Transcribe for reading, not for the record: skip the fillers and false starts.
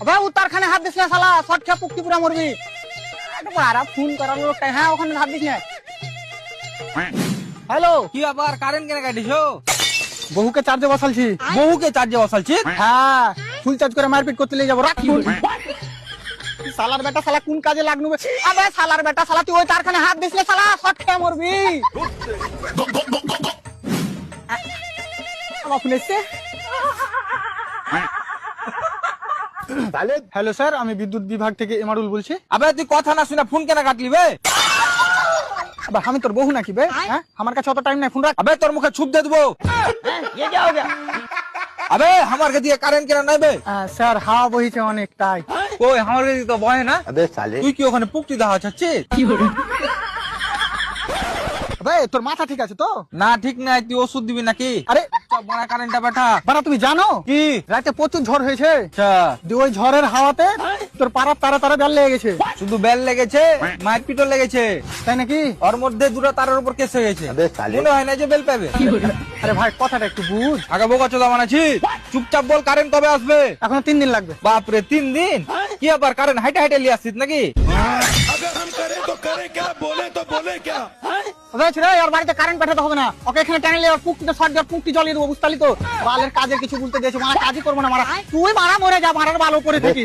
ভাই উত্তরখানে হাত দিস না শালা, শর্ট খেয়ে পুক্তি পুরা মরবি। আরে ফোন করার লোকটা, হ্যাঁ ওখানে হাত দিস না। হ্যালো, কি ব্যাপার কারেন্ট কেন কাটিছো? বহুকে চার্জে বসালছি। বহুকে চার্জে বসালছি? হ্যাঁ, ফুল চার্জ করে মারপিট করতে নিয়ে যাবো, রাখ ফোন। শালার বেটা শালা কোন কাজে লাগনু? আবে শালার বেটা শালা, তুই ওই তারখানে হাত দিস না শালা, শর্ট খেয়ে মরবি। ফোন এসছে। হ্যালো স্যার, আমি বিদ্যুৎ বিভাগ থেকে এমারুল বলছি। আবে তুই কথা না শুনে ফোন কেন কাটলি বে? আবে আমি তোর বহু নাকি বে? হ্যাঁ, আমার কাছে অত টাইম নাই, ফোন রাখ। আবে তোর মুখে ছুপ দিয়ে দেবো। আবে আমার কাছে দিয়ে কারেন্ট কেন নাই বে? স্যার হাওয়া বহিছে অনেক, তাই। ওই আমার কাছে তো বয় না। তুই কি ওখানে পুকটি দেখা চাচ্ছিস? আবে তোর মাথা ঠিক আছে তো? না ঠিক নাই, তুই ওষুধ দিবি নাকি? আরে সব বড় কারেন্টটা বেটা। বাড়া তুমি জানো কি? রাতে প্রচুর ঝড় হয়েছে। আচ্ছা, দিয়ে ওই ঝড়ের হাওয়াতে তোর পাড়ার তারা তারা বেল লেগে গেছে। শুধু বেল লেগেছে, মারপিটও লেগেছে। তাই নাকি? ওর মধ্যে দুটো তারের উপর কেস হয়ে গেছে। মনে হয় না যে বেল পাবে। আরে ভাই কথাটা একটু বুঝ। আগে বোকা চোদা বানাচ্ছি। চুপচাপ বল কারেন্ট কবে আসবে? এখনো 3 দিন লাগবে। বাপরে 3 দিন? কি আবার কারেন্ট হাইটে হাইটে লিয়ে আসছিস নাকি? अगर हम करें तो करें क्या, बोले क्या। রে ওর বাড়িতে কারেন্ট পাঠাতে হবে না, ওকে এখানে টানলে ওর পুকটিতে শর্ট দিয়ে পুকটি জ্বালিয়ে দেবো, বুঝতালি তো? বালের কাজে কিছু বলতে দিয়েছে, মারা কাজই করবো না, মারা তুই মারা মরে যা, মারার ভালো করে থাকি।